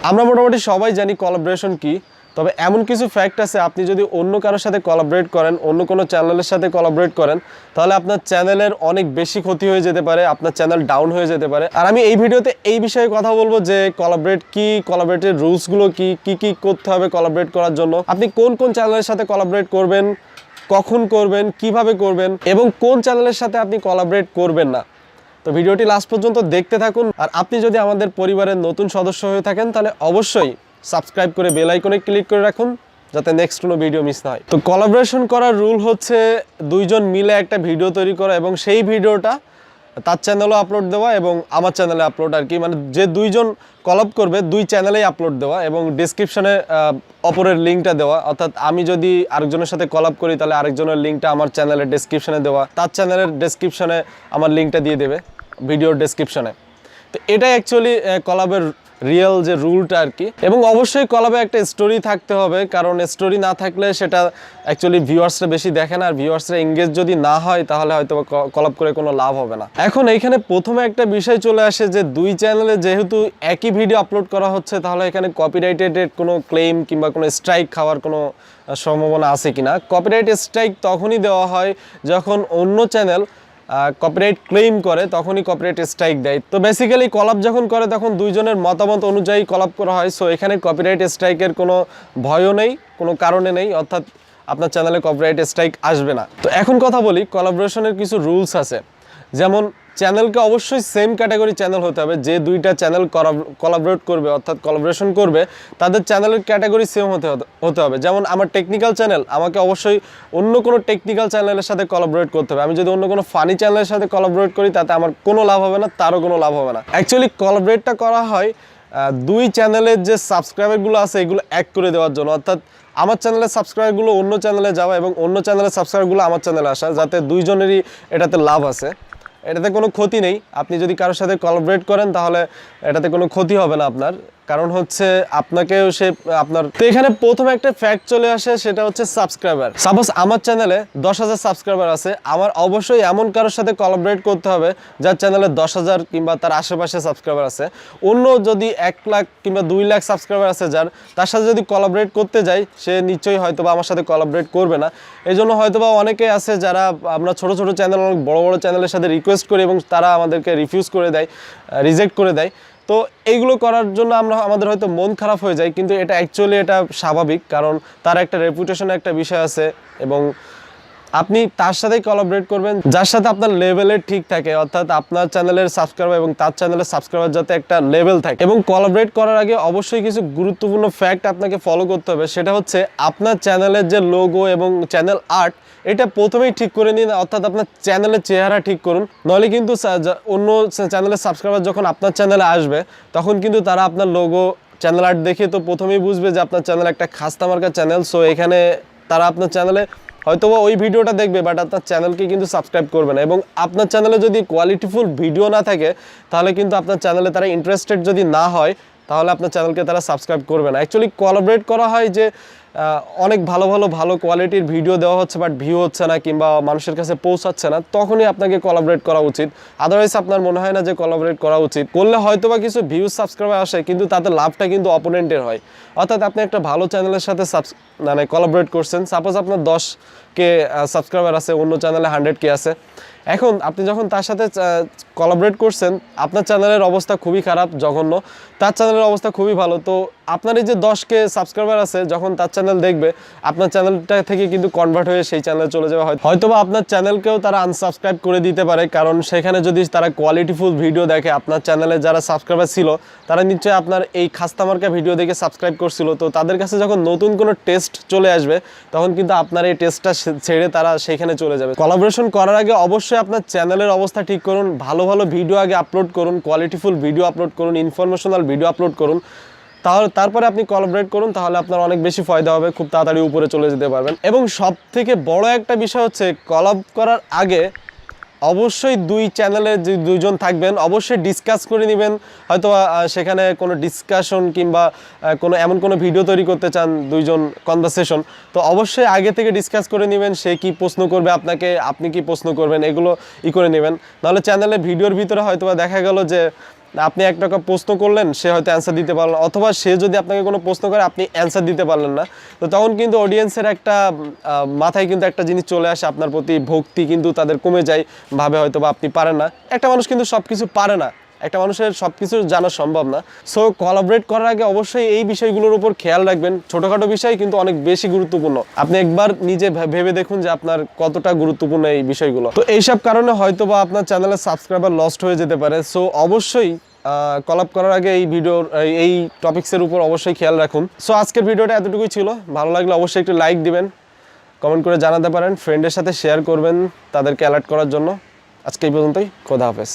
আমরা মোটামুটি সবাই জানি কোলাবোরেশন কি, তবে এমন কিছু ফ্যাক্ট আছে আপনি যদি অন্য কারোর সাথে কোলাবোরেট করেন, অন্য কোনো চ্যানেলের সাথে কোলাবোরেট করেন, তাহলে আপনার চ্যানেলের অনেক বেশি ক্ষতি হয়ে যেতে পারে, আপনার চ্যানেল ডাউন হয়ে যেতে পারে। আর আমি এই ভিডিওতে এই বিষয়ে কথা বলবো যে কোলাবোরেট কি, কোলাবোরেটের রুলসগুলো কি কি করতে হবে কোলাবোরেট করার জন্য, আপনি কোন কোন চ্যানেলের সাথে কোলাবোরেট করবেন, কখন করবেন, কিভাবে করবেন এবং কোন চ্যানেলের সাথে আপনি কোলাবোরেট করবেন না। তো ভিডিওটি লাস্ট পর্যন্ত দেখতে থাকুন। আর আপনি যদি আমাদের পরিবারের নতুন সদস্য হয়ে থাকেন তাহলে অবশ্যই সাবস্ক্রাইব করে বেল আইকনে ক্লিক করে রাখুন যাতে নেক্সট কোনো ভিডিও মিস না হয়। তো কোলাবোরেশন করার রুল হচ্ছে দুইজন মিলে একটা ভিডিও তৈরি করা এবং সেই ভিডিওটা তার চ্যানেলেও আপলোড দেওয়া এবং আমার চ্যানেলে আপলোড, আর কি মানে যে দুইজন কলাব করবে দুই চ্যানেলেই আপলোড দেওয়া এবং ডেসক্রিপশনে অপরের লিঙ্কটা দেওয়া। অর্থাৎ আমি যদি আরেকজনের সাথে কলাব করি তাহলে আরেকজনের লিঙ্কটা আমার চ্যানেলের ডেসক্রিপশনে দেওয়া, তার চ্যানেলের ডেসক্রিপশনে আমার লিঙ্কটা দিয়ে দেবে ভিডিওর ডেসক্রিপশনে। তো এটাই অ্যাকচুয়ালি কলাবের রিয়েল যে রুলটা আর কি। এবং অবশ্যই কলাবে একটা স্টোরি থাকতে হবে, কারণ স্টোরি না থাকলে সেটা অ্যাকচুয়ালি ভিউয়ার্সরা বেশি দেখে না, আর ভিউয়ার্সরা এঙ্গেজ যদি না হয় তাহলে হয়তো কলাব করে কোনো লাভ হবে না। এখন এইখানে প্রথমে একটা বিষয় চলে আসে যে দুই চ্যানেলে যেহেতু একই ভিডিও আপলোড করা হচ্ছে তাহলে এখানে কপিরাইটেড কোনো ক্লেম কিংবা কোনো স্ট্রাইক খাওয়ার কোনো সম্ভাবনা আছে কিনা। কপিরাইট স্ট্রাইক তখনই দেওয়া হয় যখন অন্য চ্যানেল কপিরাইট ক্লেম করে, তখনই কপিরাইট স্ট্রাইক দেয়। তো বেসিক্যালি কলাব যখন করে তখন দুইজনের মতামত অনুযায়ী কলাব করা হয়। সো এখানে কপিরাইট স্ট্রাইকের কোনো ভয়ও নেই, কোনো কারণে নেই, অর্থাৎ আপনার চ্যানেলে কপিরাইট স্ট্রাইক আসবে না। তো এখন কথা বলি কোলাবোরেশনের কিছু রুলস আছে। যেমন চ্যানেলকে অবশ্যই সেম ক্যাটাগরি চ্যানেল হতে হবে। যে দুইটা চ্যানেল কোলাবোরেট করবে অর্থাৎ কোলাবোরেশন করবে তাদের চ্যানেলের ক্যাটাগরি সেম হতে হবে। যেমন আমার টেকনিক্যাল চ্যানেল, আমাকে অবশ্যই অন্য কোনো টেকনিক্যাল চ্যানেলের সাথে কোলাবোরেট করতে হবে। আমি যদি অন্য কোনো ফানি চ্যানেলের সাথে কোলাবোরেট করি তাতে আমার কোনো লাভ হবে না, তারও কোনো লাভ হবে না। অ্যাকচুয়ালি কোলাবোরেটটা করা হয় দুই চ্যানেলের যে সাবস্ক্রাইবারগুলো আছে এগুলো এক করে দেওয়ার জন্য। অর্থাৎ আমার চ্যানেলের সাবস্ক্রাইবারগুলো অন্য চ্যানেলে যাওয়া এবং অন্য চ্যানেলের সাবস্ক্রাইবারগুলো আমার চ্যানেলে আসা, যাতে দুইজনেরই এটাতে লাভ আছে, এটাতে কোনো ক্ষতি নেই। আপনি যদি কারোর সাথে কোলাবোরেট করেন তাহলে এটাতে কোনো ক্ষতি হবে না আপনার, কারণ হচ্ছে আপনাকেও সে আপনার। তো এখানে প্রথমে একটা ফ্যাক্ট চলে আসে, সেটা হচ্ছে সাবস্ক্রাইবার। সাপোজ আমার চ্যানেলে 10,000 সাবস্ক্রাইবার আছে, আমার অবশ্যই এমন কারোর সাথে কোলাবোরেট করতে হবে যার চ্যানেলে 10,000 কিংবা তার আশেপাশে সাবস্ক্রাইবার আছে। অন্য যদি 1 লাখ কিংবা 2 লাখ সাবস্ক্রাইবার আছে যার, তার সাথে যদি কোলাবোরেট করতে যাই সে নিশ্চয়ই হয়তোবা আমার সাথে কোলাবোরেট করবে না। এই জন্য হয়তোবা অনেকে আছে যারা আমরা ছোট ছোট চ্যানেল অনেক বড় বড় চ্যানেলের সাথে রিকোয়েস্ট করি এবং তারা আমাদেরকে রিফিউজ করে দেয়, রিজেক্ট করে দেয়। তো এইগুলো করার জন্য আমাদের হয়তো মন খারাপ হয়ে যায়, কিন্তু এটা অ্যাকচুয়ালি এটা স্বাভাবিক, কারণ তার একটা রেপুটেশনের একটা বিষয় আছে এবং আপনি তার সাথেই কোলাবোরেট করবেন যার সাথে আপনার লেভেলের ঠিক থাকে। অর্থাৎ আপনার চ্যানেলের সাবস্ক্রাইবার এবং তার চ্যানেলের সাবস্ক্রাইবার যাতে একটা লেভেল থাকে। এবং কোলাবোরেট করার আগে অবশ্যই কিছু গুরুত্বপূর্ণ ফ্যাক্ট আপনাকে ফলো করতে হবে, সেটা হচ্ছে আপনার চ্যানেলের যে লোগো এবং চ্যানেল আর্ট এটা প্রথমেই ঠিক করে নিন। অর্থাৎ আপনার চ্যানেলের চেহারা ঠিক করুন, নইলে কিন্তু অন্য চ্যানেলের সাবস্ক্রাইবার যখন আপনার চ্যানেলে আসবে তখন কিন্তু তারা আপনার লোগো চ্যানেল আর্ট দেখে তো প্রথমেই বুঝবে যে আপনার চ্যানেল একটা খাস্তা মার্কা চ্যানেল। সো এখানে তারা আপনার চ্যানেলে হয়তোবা ওই ভিডিওটা দেখবে বাট আপনার চ্যানেলকে কিন্তু সাবস্ক্রাইব করবে না। এবং আপনার চ্যানেলে যদি কোয়ালিটিফুল ভিডিও না থাকে তাহলে কিন্তু আপনার চ্যানেলে তারা ইন্টারেস্টেড যদি না হয় তাহলে আপনার চ্যানেলকে তারা সাবস্ক্রাইব করবে না। অ্যাকচুয়ালি কোলাবোরেট করা হয় যে অনেক ভালো কোয়ালিটির ভিডিও দেওয়া হচ্ছে বাট ভিউ হচ্ছে না কিংবা মানুষের কাছে পৌঁছাচ্ছে না, তখনই আপনাকে কোলাবোরেট করা উচিত। আদারওয়াইজ আপনার মনে হয় না যে কোলাবোরেট করা উচিত। করলে হয়তোবা কিছু ভিউজ সাবস্ক্রাইবার আসে কিন্তু তাতে লাভটা কিন্তু অপোনেন্টের হয়। অর্থাৎ আপনি একটা ভালো চ্যানেলের সাথে মানে কোলাবোরেট করছেন, সাপোজ আপনার 10K সাবস্ক্রাইবার আছে, অন্য চ্যানেলে 100K আছে। এখন আপনি যখন তার সাথে কোলাবোরেট করছেন আপনার চ্যানেলের অবস্থা খুবই খারাপ, জঘন্য, তার চ্যানেলের অবস্থা খুবই ভালো। তো আপনার এই যে 10K সাবস্ক্রাইবার আছে যখন তার চ্যানেল দেখবে আপনার চ্যানেলটা থেকে কিন্তু কনভার্ট হয়ে সেই চ্যানেলে চলে যাবে। হয়তোবা আপনার চ্যানেলকেও তারা আনসাবস্ক্রাইব করে দিতে পারে, কারণ সেখানে যদি তারা কোয়ালিটিফুল ভিডিও দেখে, আপনার চ্যানেলে যারা সাবস্ক্রাইবার ছিল তারা নিশ্চয়ই আপনার এই খাস্তামার্কা ভিডিও দেখে সাবস্ক্রাইব করছিল। তো তাদের কাছে যখন নতুন কোনো টেস্ট চলে আসবে তখন কিন্তু আপনার এই টেস্টটা ছেড়ে তারা সেইখানে চলে যাবে। কোলাবোরেশন করার আগে অবশ্যই আপনার চ্যানেলের অবস্থা ঠিক করুন, ভালো ভিডিও আগে আপলোড করুন, কোয়ালিটিফুল ভিডিও আপলোড করুন, ইনফরমেশনাল ভিডিও আপলোড করুন, তারপরে আপনি কোলাবোরেট করুন, তাহলে আপনার অনেক বেশি ফায়দা হবে, খুব তাড়াতাড়ি উপরে চলে যেতে পারবেন। এবং সবথেকে বড় একটা বিষয় হচ্ছে কোলাব করার আগে অবশ্যই দুই চ্যানেলে যে দুইজন থাকবেন অবশ্যই ডিসকাস করে নেবেন। হয়তো সেখানে কোনো ডিসকাশন কিংবা কোনো এমন কোনো ভিডিও তৈরি করতে চান দুইজন কনভারসেশন, তো অবশ্যই আগে থেকে ডিসকাস করে নেবেন সে কি প্রশ্ন করবে আপনাকে, আপনি কি প্রশ্ন করবেন, এগুলো করে নেবেন। নাহলে চ্যানেলে ভিডিওর ভিতরে হয়তো দেখা গেল যে আপনি এক টাকা প্রশ্ন করলেন, সে হয়তো অ্যান্সার দিতে পারলেন, অথবা সে যদি আপনাকে কোনো প্রশ্ন করে আপনি অ্যান্সার দিতে পারলেন না, তো তখন কিন্তু অডিয়েন্সের একটা মাথায় কিন্তু একটা জিনিস চলে আসে, আপনার প্রতি ভক্তি কিন্তু তাদের কমে যায়, ভাবে হয়তো বা আপনি পারেন না। একটা মানুষ কিন্তু সব কিছু পারে না, একটা মানুষের সব কিছু জানা সম্ভব না। সো কোলাবরেট করার আগে অবশ্যই এই বিষয়গুলোর উপর খেয়াল রাখবেন। ছোটোখাটো বিষয় কিন্তু অনেক বেশি গুরুত্বপূর্ণ, আপনি একবার নিজে ভেবে দেখুন যে আপনার কতটা গুরুত্বপূর্ণ এই বিষয়গুলো। তো এইসব কারণে হয়তো বা আপনার চ্যানেলের সাবস্ক্রাইবার লস্ট হয়ে যেতে পারে। সো অবশ্যই কলাপ করার আগে এই ভিডিওর এই টপিক্সের উপর অবশ্যই খেয়াল রাখুন। সো আজকের ভিডিওটা এতটুকুই ছিল, ভালো লাগলে অবশ্যই একটু লাইক দিবেন, কমেন্ট করে জানাতে পারেন, ফ্রেন্ডের সাথে শেয়ার করবেন তাদেরকে অ্যালার্ট করার জন্য। আজকে এই পর্যন্তই, খোদা হাফেজ।